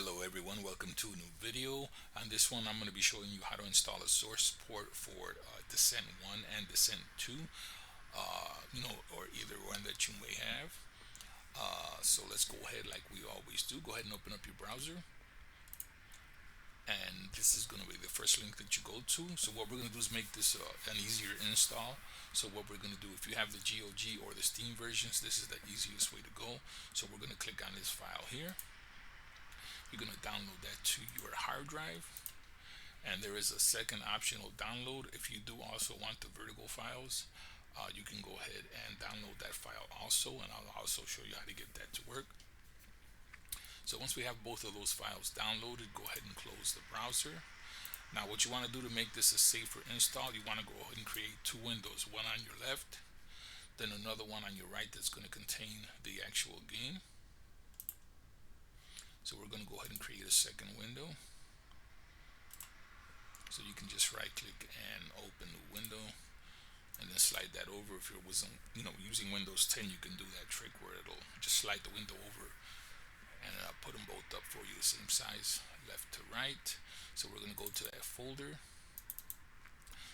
Hello everyone, welcome to a new video. On this one I'm going to be showing you how to install a source port for Descent 1 and Descent 2, or either one that you may have. So let's go ahead like we always do. Go ahead and open up your browser. And this is going to be the first link that you go to. So what we're going to do is make this an easier install. So what we're going to do, if you have the GOG or the Steam versions, this is the easiest way to go. So we're going to click on this file here. You're going to download that to your hard drive, and there is a second optional download. If you do also want the vertical files, you can go ahead and download that file also, and I'll also show you how to get that to work. So once we have both of those files downloaded, go ahead and close the browser. Now what you want to do to make this a safer install, you want to go ahead and create two windows, one on your left, then another one on your right that's going to contain the actual game. So we're going to go ahead and create a second window. So you can just right click and open the window and then slide that over. If you're using Windows 10, you can do that trick where it'll just slide the window over and put them both up for you the same size, left to right. So we're going to go to that folder.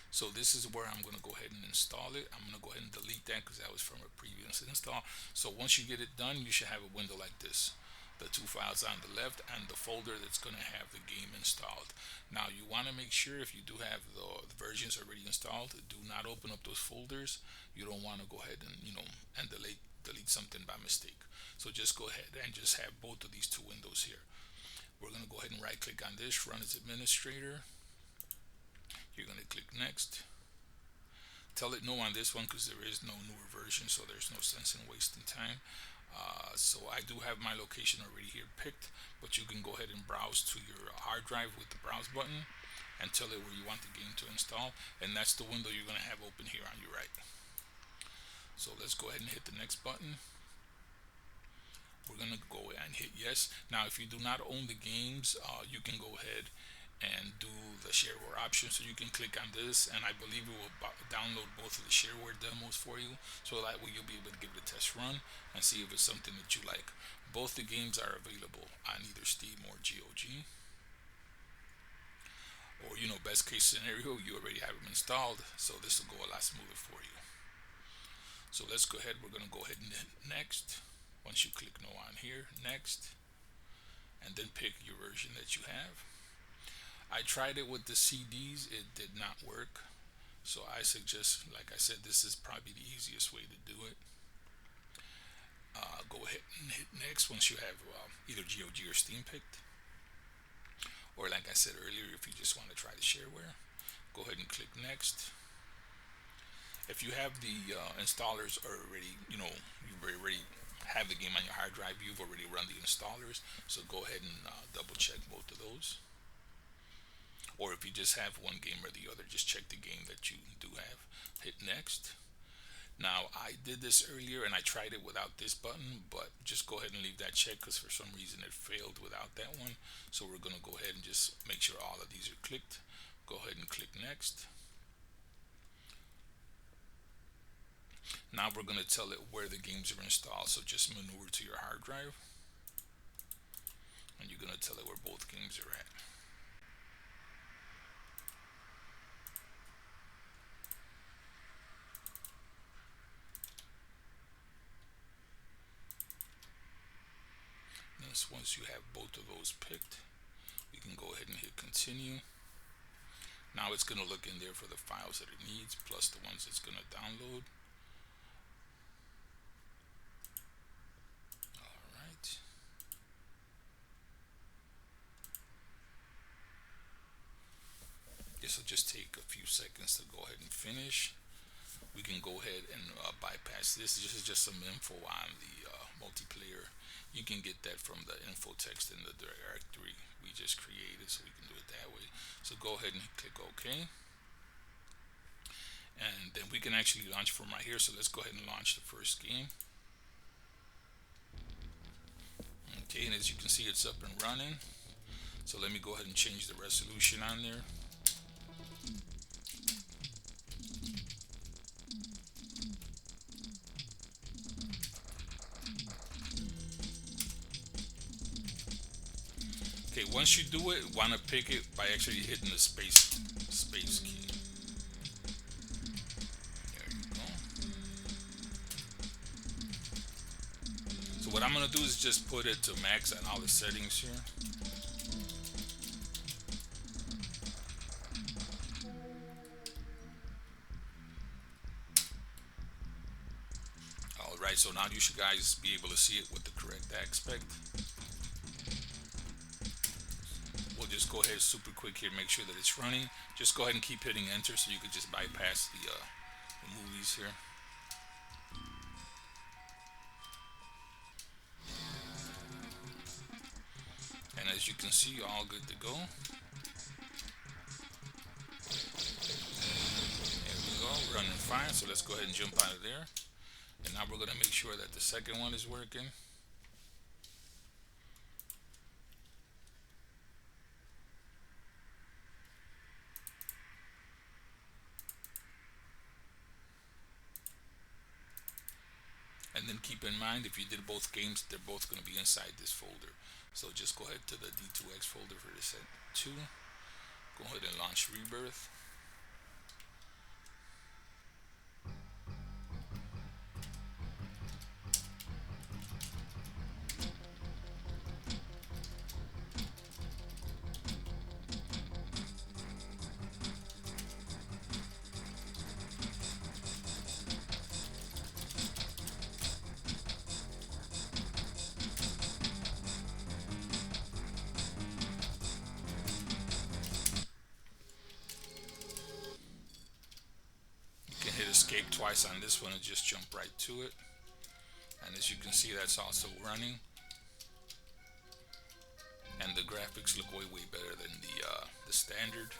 So this is where I'm going to go ahead and install it. I'm going to go ahead and delete that because that was from a previous install. So once you get it done, you should have a window like this. The two files on the left and the folder that's going to have the game installed. Now you want to make sure, if you do have the versions already installed, do not open up those folders. You don't want to go ahead and and delete something by mistake. So just go ahead and just have both of these two windows here. We're going to go ahead and right click on this, run as administrator. You're going to click next. Tell it no on this one because there is no newer version, so there's no sense in wasting time. So I do have my location already here picked, but you can go ahead and browse to your hard drive with the browse button and tell it where you want the game to install, and that's the window you're going to have open here on your right. So let's go ahead and hit the next button. We're going to go and hit yes. Now if you do not own the games, you can go ahead and do the shareware option. So you can click on this, and I believe it will download both of the shareware demos for you, so that way you'll be able to give it a test run and see if it's something that you like. Both the games are available on either Steam or GOG, or best case scenario, you already have them installed, so this will go a lot smoother for you. So let's go ahead. We're going to go ahead and hit next. Once you click no on here, next, and then pick your version that you have. I tried it with the CDs, it did not work. So I suggest, like I said, this is probably the easiest way to do it. Go ahead and hit next once you have either GOG or Steam picked. Or like I said earlier, if you just want to try the shareware, go ahead and click next. If you have the installers already, you already have the game on your hard drive, you've already run the installers, so go ahead and double check both of those. Or if you just have one game or the other, just check the game that you do have. Hit next. Now I did this earlier and I tried it without this button, but just go ahead and leave that check because for some reason it failed without that one. So we're going to go ahead and just make sure all of these are clicked. Go ahead and click next. Now we're going to tell it where the games are installed, so just maneuver to your hard drive and you're going to tell it where both games are at. Once you have both of those picked, you can go ahead and hit continue. Now it's going to look in there for the files that it needs, plus the ones it's going to download. Alright. This will just take a few seconds to go ahead and finish. We can go ahead and bypass this. This is just some info on the multiplayer. You can get that from the info text in the directory we just created, so we can do it that way. So go ahead and click OK, and then we can actually launch from right here. So let's go ahead and launch the first game. Okay, and as you can see, it's up and running. So let me go ahead and change the resolution on there. Okay, once you do it, want to pick it by actually hitting the space key. There you go. So what I'm gonna do is just put it to max on all the settings here. All right, so now you should guys be able to see it with the correct aspect. We'll just go ahead super quick here, make sure that it's running. Just go ahead and keep hitting enter so you could just bypass the movies here. And as you can see, all good to go. There we go, running fine. So let's go ahead and jump out of there. And now we're gonna make sure that the second one is working. And then keep in mind, if you did both games, they're both going to be inside this folder. So just go ahead to the D2X folder for the set 2. Go ahead and launch Rebirth. You can hit escape twice on this one and just jump right to it. And as you can see, that's also running. And the graphics look way better than the standard.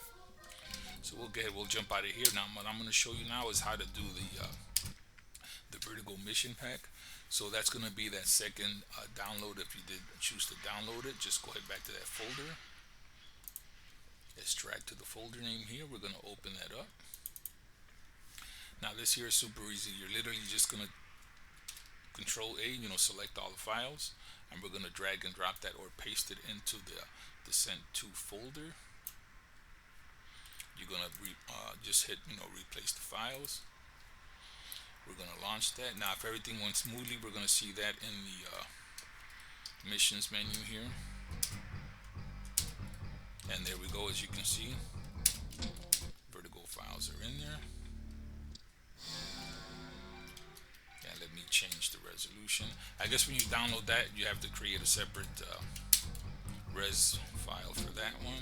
So we'll jump out of here. Now what I'm going to show you now is how to do the Vertigo mission pack. So that's going to be that second download. If you did choose to download it, just go ahead back to that folder. Let's drag to the folder name here. We're going to open that up. Now this here is super easy. You're literally just going to Control A, select all the files, and we're going to drag and drop that or paste it into the sent to folder. You're going to just hit replace the files. We're going to launch that. Now if everything went smoothly, we're going to see that in the missions menu here. And there we go. As you can see, Vertigo files are in there. And let me change the resolution. I guess when you download that, you have to create a separate res file for that one.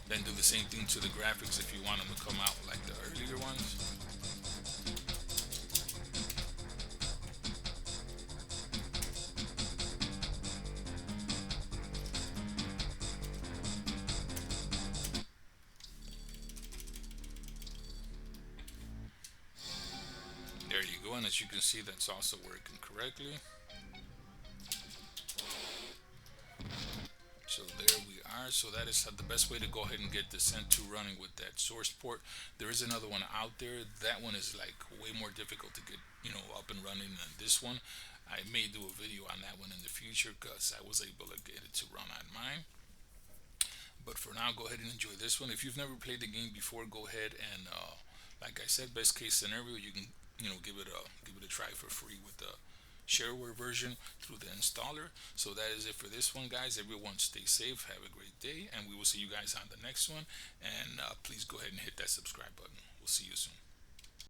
Then do the same thing to the graphics if you want them to come out like the earlier ones. There you go, and as you can see, that's also working correctly. So there we are. So that is the best way to go ahead and get the Send2 running with that source port. There is another one out there. That one is like way more difficult to get up and running than this one. I may do a video on that one in the future because I was able to get it to run on mine. But for now, go ahead and enjoy this one. If you've never played the game before, go ahead and like I said, best case scenario, you can give it a try for free with the shareware version through the installer. So that is it for this one, guys. Everyone stay safe, have a great day, and we will see you guys on the next one. And please go ahead and hit that subscribe button. We'll see you soon.